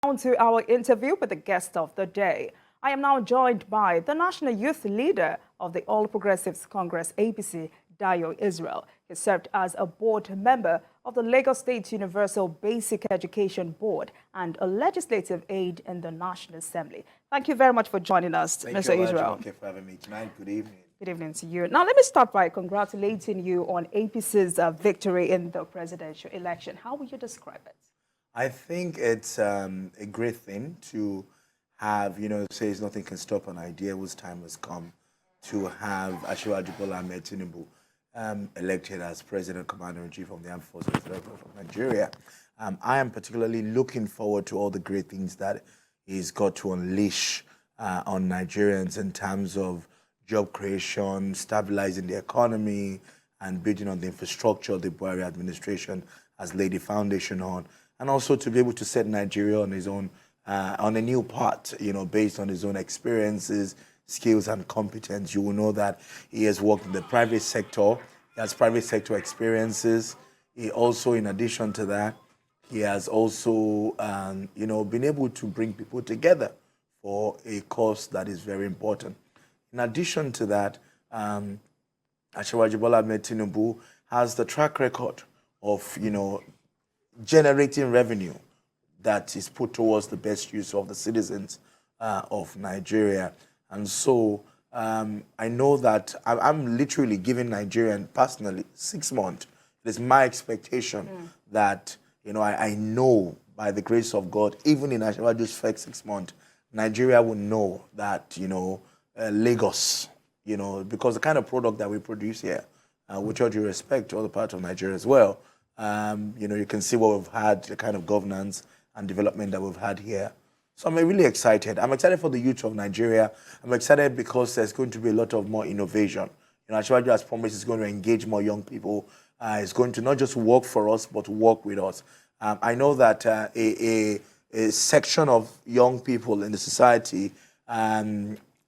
On to our interview with the guest of the day. I am now joined by the National Youth Leader of the All Progressives Congress, APC, Dayo Israel. He served as a board member of the Lagos State Universal Basic Education Board and a legislative aide in the National Assembly. Thank you very much for joining us, Mr. Israel. Thank you for having me tonight. Good evening. Good evening to you. Now, let me start by congratulating you on APC's victory in the presidential election. How would you describe it? I think it's a great thing to have, says nothing can stop an idea whose time has come to have Asiwaju Bola Ahmed Tinubu elected as President Commander-in-Chief of the Armed Forces of Nigeria. I am particularly looking forward to all the great things that he's got to unleash on Nigerians in terms of job creation, stabilizing the economy, and building on the infrastructure the Buhari administration has laid the foundation on. And also to be able to set Nigeria on his own, on a new path, based on his own experiences, skills, and competence. You will know that he has worked in the private sector. He has private sector experiences. He also, in addition to that, he has also, been able to bring people together for a cause that is very important. In addition to that, Asiwaju Bola Ahmed Tinubu has the track record of, generating revenue that is put towards the best use of the citizens of Nigeria. And so I know that I'm literally giving Nigerian personally 6 months. It is my expectation that, I know by the grace of God, even in Asiwaju's first 6 months, Nigeria will know that, Lagos, because the kind of product that we produce here, with all due respect to other parts of Nigeria as well, you can see what we've had, the kind of governance and development that we've had here. So I'm really excited. I'm excited for the youth of Nigeria. I'm excited because there's going to be a lot of more innovation. Asiwaju has promised he's going to engage more young people. He's going to not just work for us, but work with us. I know that a section of young people in the society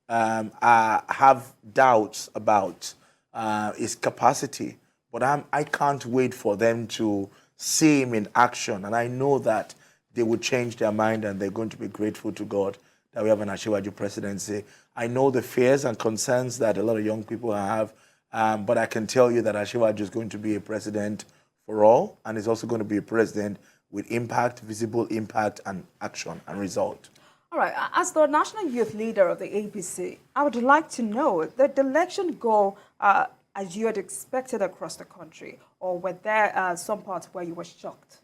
have doubts about his capacity. But I can't wait for them to see him in action. And I know that they will change their mind and they're going to be grateful to God that we have an Asiwaju presidency. I know the fears and concerns that a lot of young people have, but I can tell you that Asiwaju is going to be a president for all, and is also going to be a president with impact, visible impact, and action and result. All right. As the national youth leader of the APC, I would like to know, did the election go as you had expected across the country, or were there some parts where you were shocked?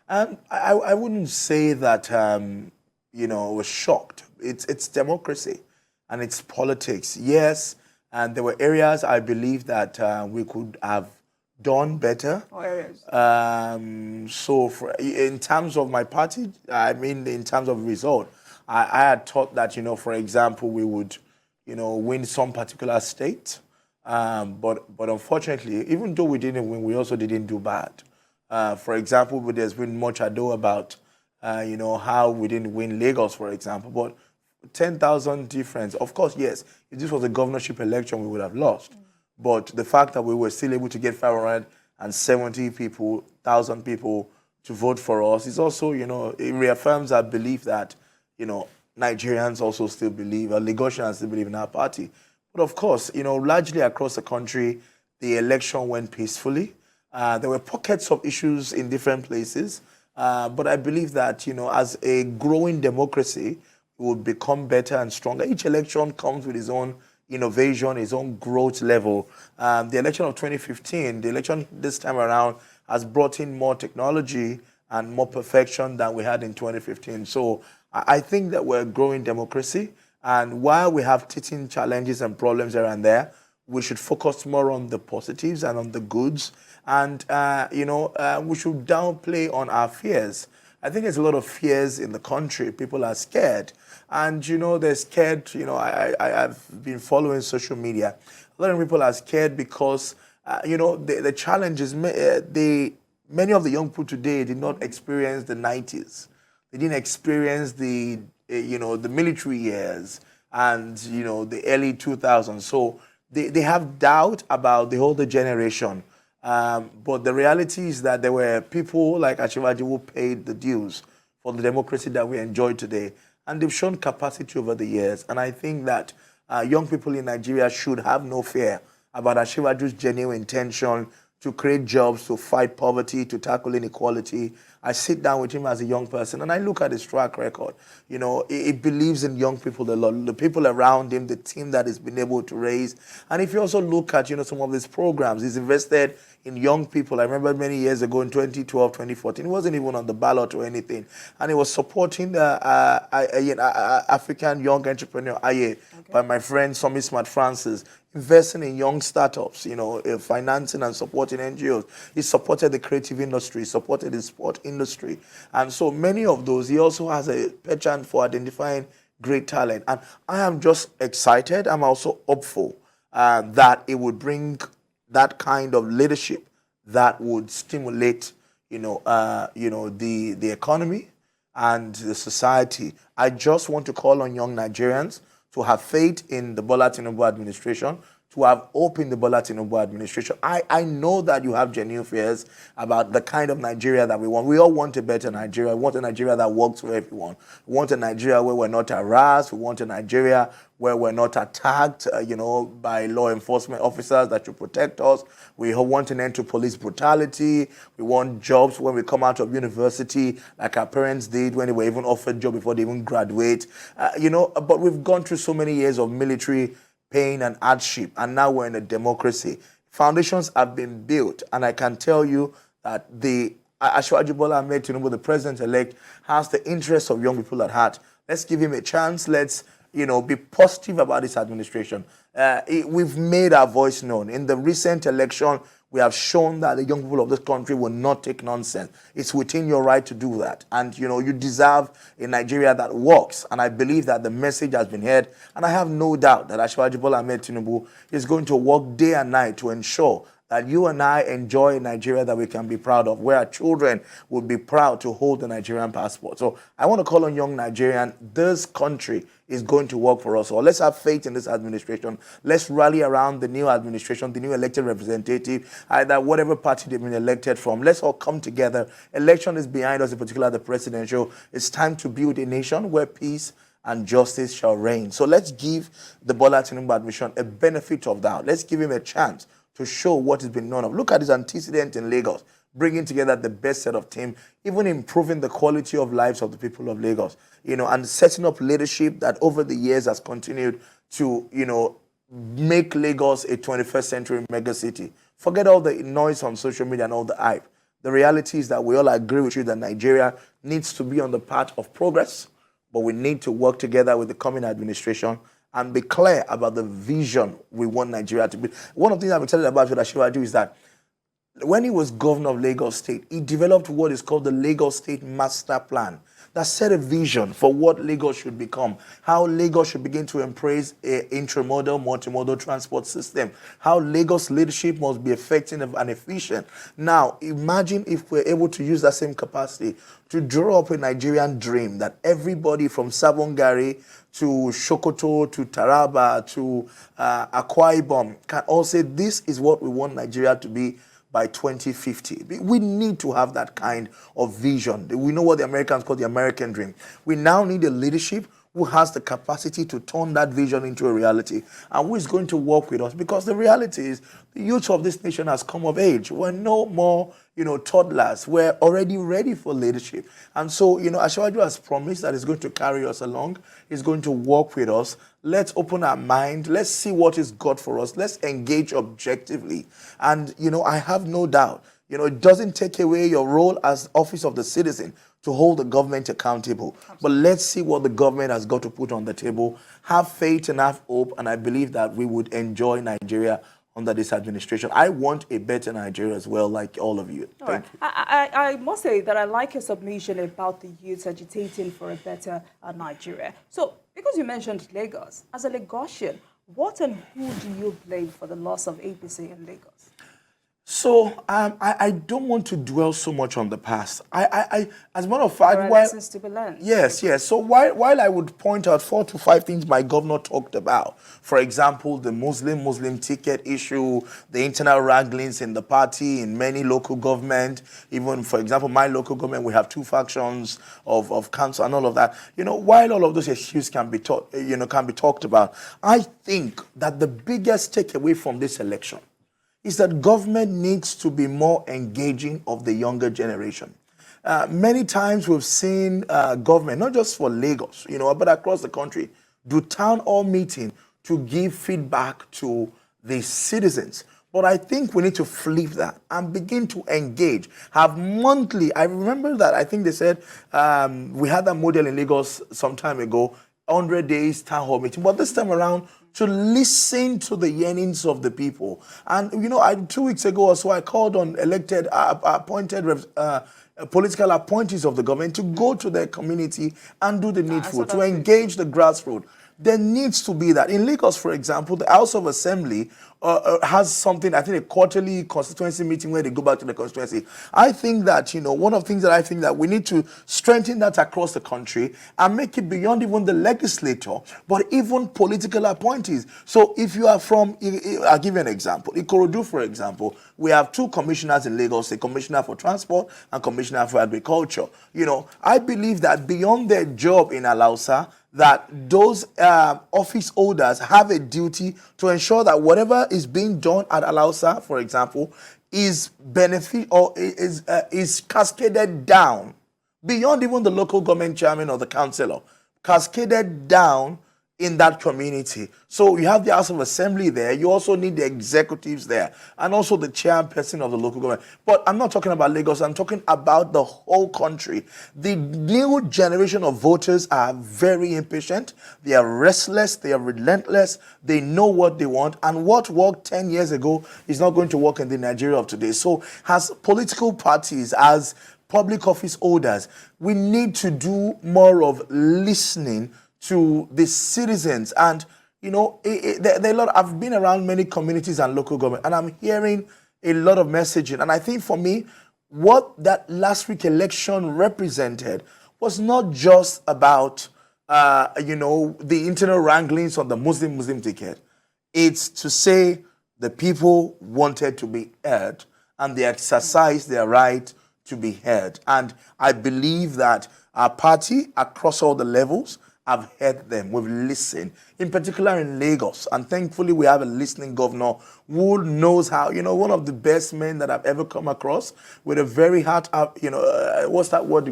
I wouldn't say that, was shocked. It's democracy and it's politics. Yes, and there were areas I believe that we could have done better. Or areas? In terms of my party, in terms of result, I had thought that, for example, we would, win some particular state. But unfortunately, even though we didn't win, we also didn't do bad. For example, there's been much ado about, how we didn't win Lagos, for example. But 10,000 difference, of course, yes, if this was a governorship election, we would have lost. But the fact that we were still able to get 570,000 people to vote for us is also, it reaffirms our belief that, Nigerians also still believe, or Lagosians still believe in our party. But of course, largely across the country, the election went peacefully. There were pockets of issues in different places. But I believe that, as a growing democracy, it would become better and stronger. Each election comes with its own innovation, its own growth level. The election of 2015, the election this time around, has brought in more technology and more perfection than we had in 2015. So I think that we're a growing democracy. And while we have teething challenges and problems here and there, we should focus more on the positives and on the goods. And, we should downplay on our fears. I think there's a lot of fears in the country. People are scared. And, they're scared. I've been following social media. A lot of people are scared because, the challenge is many of the young people today did not experience the 90s. They didn't experience the military years and, the early 2000s. So they have doubt about the older generation. But the reality is that there were people like Asiwaju who paid the dues for the democracy that we enjoy today. And they've shown capacity over the years. And I think that young people in Nigeria should have no fear about Asiwaju's genuine intention to create jobs, to fight poverty, to tackle inequality. I sit down with him as a young person and I look at his track record. You know, he believes in young people a lot, the people around him, the team that he's been able to raise. And if you also look at, some of his programs, he's invested in young people. I remember many years ago in 2012, 2014, he wasn't even on the ballot or anything. And he was supporting the African Young Entrepreneur, AYE, by my friend Somi Smart Francis, investing in young startups, financing and supporting NGOs. He supported the creative industry, supported the sport industry. And so many of those, he also has a penchant for identifying great talent. And I am just excited. I'm also hopeful that it would bring that kind of leadership that would stimulate, the economy and the society. I just want to call on young Nigerians to have faith in the Bola Tinubu administration, to have hope in the Bola Tinubu administration. I know that you have genuine fears about the kind of Nigeria that we want. We all want a better Nigeria. We want a Nigeria that works for everyone. We want a Nigeria where we're not harassed. We want a Nigeria where we're not attacked, by law enforcement officers that should protect us. We want an end to police brutality. We want jobs when we come out of university, like our parents did when they were even offered job before they even graduate. But we've gone through so many years of military pain and hardship, and now we're in a democracy. Foundations have been built, and I can tell you that the Asiwaju Bola Ahmed Tinubu, the president-elect, has the interests of young people at heart. Let's give him a chance. Let's, be positive about this administration. We've made our voice known. In the recent election, we have shown that the young people of this country will not take nonsense. It's within your right to do that. And, you deserve a Nigeria that works. And I believe that the message has been heard. And I have no doubt that Asiwaju Bola Ahmed Tinubu is going to work day and night to ensure that you and I enjoy a Nigeria that we can be proud of, where our children would be proud to hold the Nigerian passport. So I want to call on young Nigerian, this country is going to work for us all. Let's have faith in this administration. Let's rally around the new administration, the new elected representative, either whatever party they've been elected from. Let's all come together. Election is behind us, in particular the presidential. It's time to build a nation where peace and justice shall reign. So let's give the Bola Tinubu administration a benefit of doubt. Let's give him a chance to show what has been known of. Look at his antecedent in Lagos, bringing together the best set of team, even improving the quality of lives of the people of Lagos, and setting up leadership that over the years has continued to, make Lagos a 21st century mega city. Forget all the noise on social media and all the hype. The reality is that we all agree with you that Nigeria needs to be on the path of progress, but we need to work together with the coming administration and be clear about the vision we want Nigeria to be. One of the things I'm excited about with Asiwaju is that when he was governor of Lagos State, he developed what is called the Lagos State Master Plan that set a vision for what Lagos should become, how Lagos should begin to embrace an intramodal, multimodal transport system, how Lagos leadership must be effective and efficient. Now, imagine if we're able to use that same capacity to draw up a Nigerian dream that everybody from Sabongari to Sokoto to Taraba to Akwa Ibom can all say this is what we want Nigeria to be by 2050. We need to have that kind of vision. We know what the Americans call the American dream. We now need a leadership who has the capacity to turn that vision into a reality and who is going to work with us, because the reality is the youth of this nation has come of age. We're no more, toddlers. We're already ready for leadership. And so, Asiwaju has promised that he's going to carry us along. He's going to work with us. Let's open our mind. Let's see what is God for us. Let's engage objectively. And, I have no doubt, it doesn't take away your role as office of the citizen to hold the government accountable. Absolutely. But let's see what the government has got to put on the table. Have faith and have hope, and I believe that we would enjoy Nigeria under this administration. I want a better Nigeria as well, like all of you. Thank you. I must say that I like your submission about the youth agitating for a better Nigeria. So, because you mentioned Lagos, as a Lagosian, what and who do you blame for the loss of APC in Lagos? So I don't want to dwell so much on the past. As a matter of There fact, are while lessons to be learned. yes, yes. So while I would point out 4 to 5 things my governor talked about, for example, the Muslim ticket issue, the internal wranglings in the party, in many local government, even for example, my local government, we have 2 factions of council and all of that. While all of those issues can be talked about, I think that the biggest takeaway from this election is that government needs to be more engaging of the younger generation. Many times we've seen government, not just for Lagos, but across the country, do town hall meeting to give feedback to the citizens. But I think we need to flip that and begin to engage, have monthly. I remember that I think they said we had that model in Lagos some time ago, 100 days town hall meeting. But this time around, to listen to the yearnings of the people. And, 2 weeks ago or so, I called on elected, appointed political appointees of the government to go to their community and do the needful, to engage the grassroots. There needs to be that. In Lagos, for example, the House of Assembly has something, I think, a quarterly constituency meeting where they go back to the constituency. I think that, one of the things that I think that we need to strengthen that across the country and make it beyond even the legislature, but even political appointees. So if you are from, I'll give you an example. Ikorodu, for example, we have 2 commissioners in Lagos, a commissioner for transport and commissioner for agriculture. I believe that beyond their job in Alausa, that those office holders have a duty to ensure that whatever is being done at Alausa, for example, is is cascaded down beyond even the local government chairman or the councillor, cascaded down in that community. So you have the House of Assembly there. You also need the executives there and also the chairperson of the local government. But I'm not talking about Lagos. I'm talking about the whole country. The new generation of voters are very impatient. They are restless. They are relentless. They know what they want. And what worked 10 years ago is not going to work in the Nigeria of today. So as political parties, as public office holders, we need to do more of listening to the citizens. And there are a lot. I've been around many communities and local government, and I'm hearing a lot of messaging. And I think for me, what that last week election represented was not just about the internal wranglings on the Muslim ticket. It's to say the people wanted to be heard and they exercised their right to be heard. And I believe that our party across all the levels have heard them. We've listened, in particular in Lagos. And thankfully, we have a listening governor who knows how, one of the best men that I've ever come across with a very heart, what's that word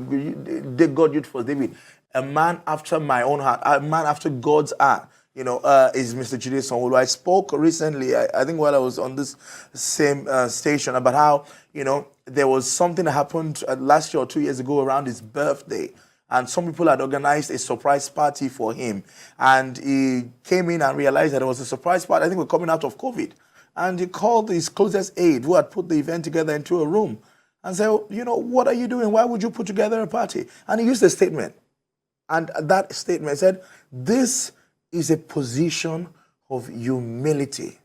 God used for David? A man after my own heart, a man after God's heart. Is Mr. Jide Sanwo-Olu. I spoke recently, I think while I was on this same station, about how, there was something that happened last year or 2 years ago around his birthday. And some people had organized a surprise party for him. And he came in and realized that it was a surprise party. I think we're coming out of COVID. And he called his closest aide who had put the event together into a room and said, what are you doing? Why would you put together a party? And he used a statement. And that statement said, this is a position of humility.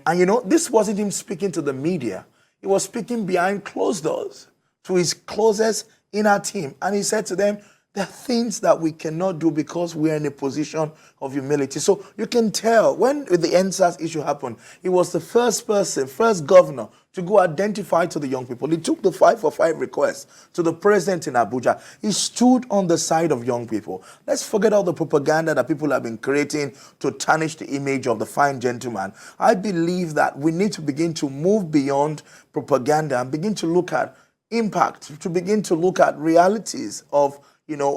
And this wasn't him speaking to the media. He was speaking behind closed doors to his closest inner team. And he said to them, there are things that we cannot do because we are in a position of humility. So you can tell when the NSAS issue happened, he was the first governor to go identify to the young people. He took the 5 for 5 request to the president in Abuja. He stood on the side of young people. Let's forget all the propaganda that people have been creating to tarnish the image of the fine gentleman. I believe that we need to begin to move beyond propaganda and begin to look at impact, to begin to look at realities of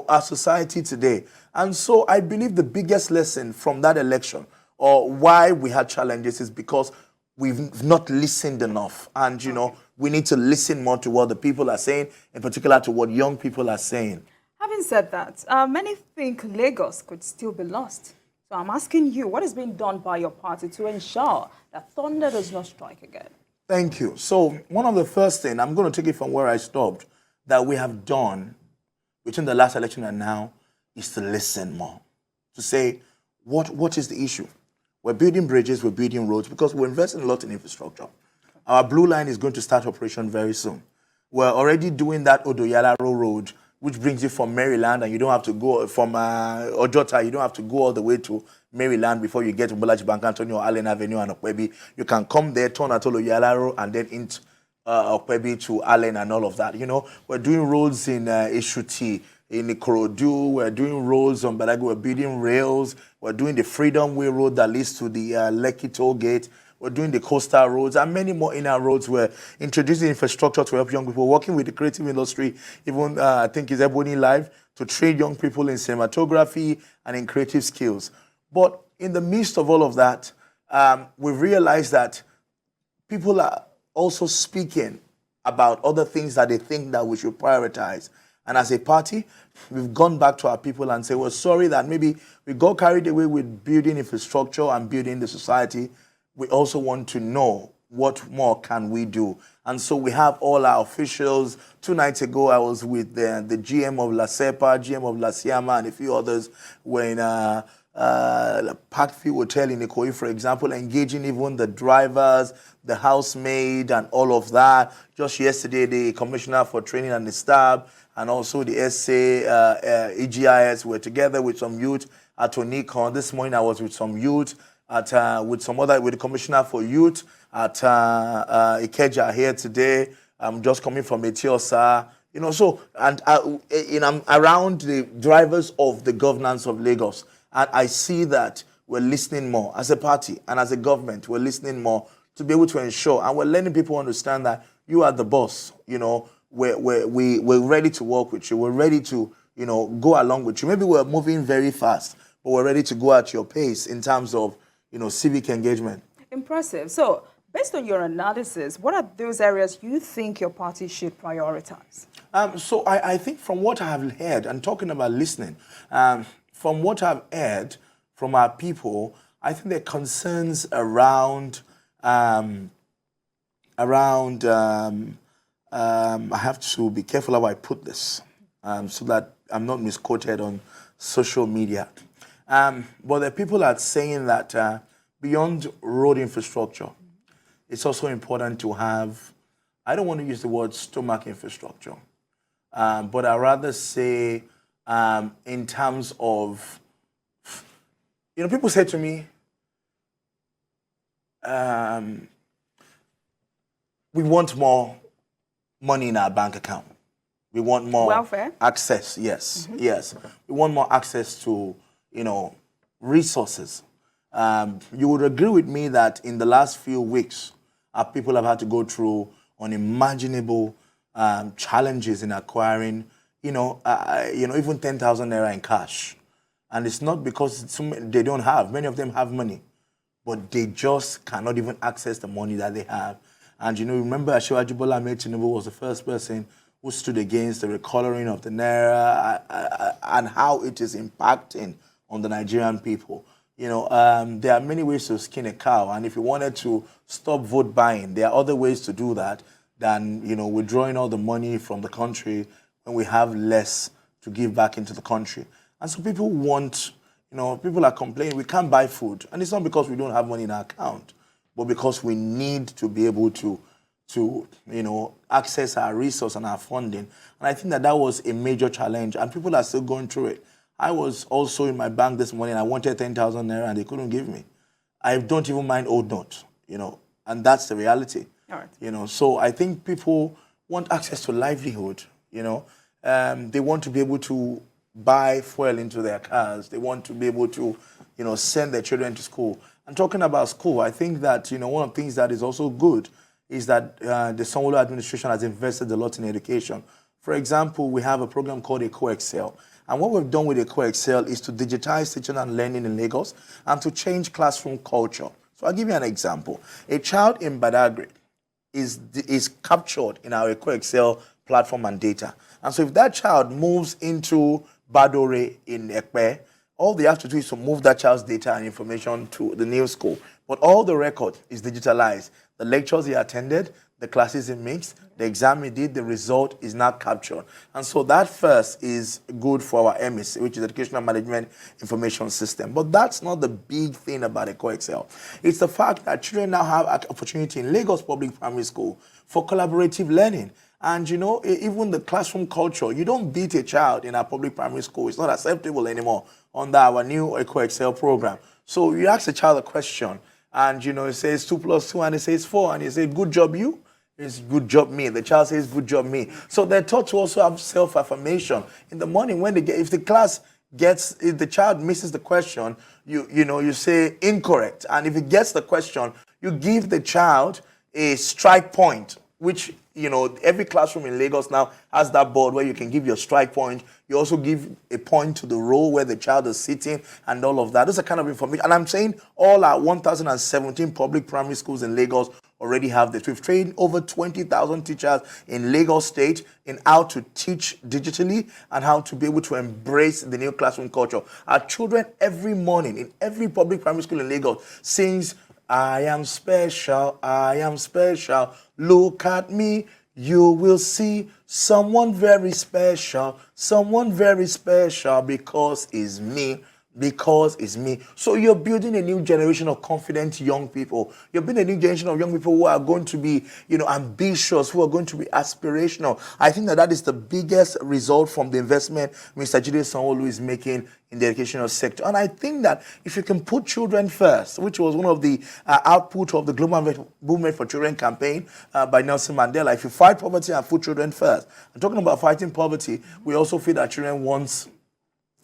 our society today. And so I believe the biggest lesson from that election, or why we had challenges, is because we've not listened enough. And we need to listen more to what the people are saying, in particular to what young people are saying. Having said that, many think Lagos could still be lost. So I'm asking you, what is being done by your party to ensure that thunder does not strike again? Thank you. So one of the first things, I'm going to take it from where I stopped, that we have done between the last election and now is to listen more. To say, what is the issue? We're building bridges, we're building roads, because we're investing a lot in infrastructure. Our blue line is going to start operation very soon. We're already doing that Odoyalaro Road, which brings you from Maryland, and you don't have to go from Ojota. You don't have to go all the way to Maryland before you get to Bolaji Bank Antonio or Allen Avenue and Okwebi. You can come there, turn at Odoyalaro, and then into Okwebi to Allen and all of that. You know, we're doing roads in Ishuti, in Ikorodu. We're doing roads on Balagu. We're building rails. We're doing the Freedom Way Road that leads to the Lekki Toll Gate. We're doing the coastal roads and many more inner roads. We're introducing infrastructure to help young people, working with the creative industry, even I think it's Ebony Live, to train young people in cinematography and in creative skills. But in the midst of all of that, we've realized that people are also speaking about other things that they think that we should prioritize. And as a party, we've gone back to our people and say, we're sorry that maybe we got carried away with building infrastructure and building the society. We also want to know what more can we do. And so we have all our officials. 2 nights ago, I was with the GM of La Cepa, GM of La Siama, and a few others were in Parkview Hotel in Ikoyi, for example, engaging even the drivers, the housemaid, and all of that. Just yesterday, the Commissioner for Training and the Staff, and also the SA, EGIS were together with some youth at Onikon. This morning, I was with some youth with the Commissioner for Youth at Ikeja here today. I'm just coming from Etiosa, you know. So and I'm around the drivers of the governance of Lagos, and I see that we're listening more as a party and as a government. We're listening more to be able to ensure, and we're letting people understand that you are the boss. You know, we're ready to work with you. We're ready to, you know, go along with you. Maybe we're moving very fast, but we're ready to go at your pace in terms of, you know, civic engagement. Impressive. So, based on your analysis, what are those areas you think your party should prioritize? So I think from what I have heard, and talking about listening, from what I've heard from our people, I think there are concerns around, I have to be careful how I put this, so that I'm not misquoted on social media. But the people are saying that beyond road infrastructure, it's also important to have, I don't want to use the word stomach infrastructure, but I rather say in terms of, you know, people say to me, we want more money in our bank account. We want more welfare access. Yes, yes. We want more access to, you know, resources. You would agree with me that in the last few weeks, our people have had to go through unimaginable challenges in acquiring, even 10,000 naira in cash. And it's not because they don't have. Many of them have money, but they just cannot even access the money that they have. And, you know, remember Asiwaju Bola Ahmed Tinubu was the first person who stood against the recoloring of the naira and how it is impacting on the Nigerian people. You know, there are many ways to skin a cow, and if you wanted to stop vote buying, there are other ways to do that than, you know, withdrawing all the money from the country when we have less to give back into the country. And so people want, you know, people are complaining we can't buy food, and it's not because we don't have money in our account, but because we need to be able to you know, access our resource and our funding. And I think that that was a major challenge, and people are still going through it. I was also in my bank this morning. I wanted 10,000 naira and they couldn't give me. I don't even mind old notes, you know, and that's the reality. All right. You know, so I think people want access to livelihood, you know. They want to be able to buy fuel into their cars. They want to be able to, you know, send their children to school. And talking about school, I think that, you know, one of the things that is also good is that the Sanwo-Olu administration has invested a lot in education. For example, we have a program called EcoExcel. And what we've done with EcoExcel is to digitize teaching and learning in Lagos and to change classroom culture. So I'll give you an example. A child in Badagry is captured in our EcoExcel platform and data. And so if that child moves into Badore in Ekpe, all they have to do is to move that child's data and information to the new school. But all the record is digitalized. The lectures he attended, the classes he mixed, the exam he did, the result is now captured. And so that first is good for our EMIS, which is Educational Management Information System. But that's not the big thing about EcoExcel. It's the fact that children now have an opportunity in Lagos Public Primary School for collaborative learning. And you know, even the classroom culture, you don't beat a child in a public primary school. It's not acceptable anymore under our new EcoExcel program. So you ask a child a question, and you know, it says 2 plus 2, and it says 4, and you say, good job you. It's good job me. The child says, good job me. So they're taught to also have self-affirmation. In the morning when they get, if the child misses the question, you say incorrect. And if he gets the question, you give the child a strike point, which, you know, every classroom in Lagos now has that board where you can give your strike point. You also give a point to the row where the child is sitting and all of that. Those are kind of information. And I'm saying all our 1,017 public primary schools in Lagos already have this. We've trained over 20,000 teachers in Lagos State in how to teach digitally and how to be able to embrace the new classroom culture. Our children every morning in every public primary school in Lagos sings, I am special, look at me, you will see someone very special because it's me. Because it's me. So you're building a new generation of confident young people. You're building a new generation of young people who are going to be, you know, ambitious, who are going to be aspirational. I think that is the biggest result from the investment Mr. Jide Sanwo-Olu is making in the educational sector. And I think that if you can put children first, which was one of the output of the Global Movement for Children campaign by Nelson Mandela, if you fight poverty and put children first, and talking about fighting poverty, we also feed our children once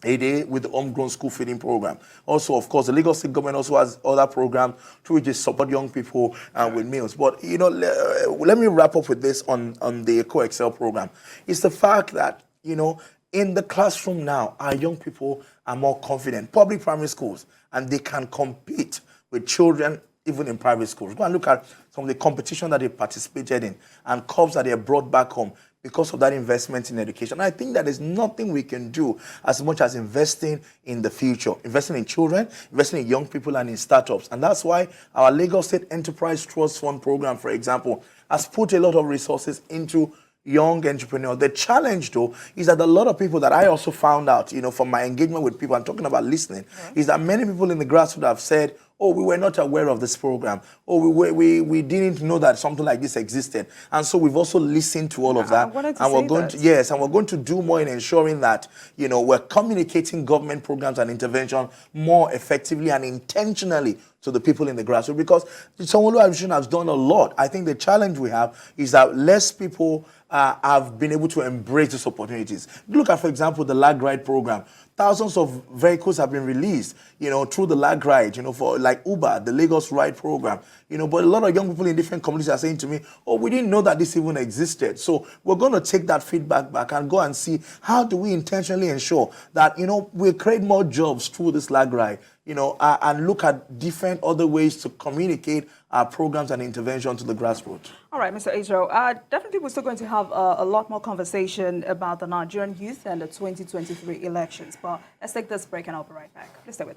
a day with the homegrown school feeding program. Also, of course, the Lagos State government also has other programs through which they support young people with meals. But, you know, let me wrap up with this on the EcoExcel program. It's the fact that, you know, in the classroom now, our young people are more confident. Public primary schools, and they can compete with children even in private schools. Go and look at some of the competition that they participated in and cups that they brought back home because of that investment in education. I think that there's nothing we can do as much as investing in the future, investing in children, investing in young people and in startups. And that's why our Lagos State Enterprise Trust Fund program, for example, has put a lot of resources into young entrepreneurs. The challenge, though, is that a lot of people that I also found out, you know, from my engagement with people, I'm talking about listening, is that many people in the grassroots have said, oh, we were not aware of this program. Oh, we didn't know that something like this existed. And so we've also listened to all of that. And we're going to, yes, and we're going to do more in ensuring that, you know, we're communicating government programs and intervention more effectively and intentionally to the people in the grassroots, because Sanwo-Olu Administration has done a lot. I think the challenge we have is that less people have been able to embrace these opportunities. Look at, for example, the lag ride program. Thousands of vehicles have been released, you know, through the lag ride, you know, for like Uber, the Lagos Ride program, you know, but a lot of young people in different communities are saying to me, oh, we didn't know that this even existed. So we're going to take that feedback back and go and see how do we intentionally ensure that, you know, we create more jobs through this lag ride, you know, and look at different other ways to communicate our programs and intervention to the grassroots. All right, Mr. Israel, definitely we're still going to have a lot more conversation about the Nigerian youth and the 2023 elections. But let's take this break and I'll be right back. Please stay with us.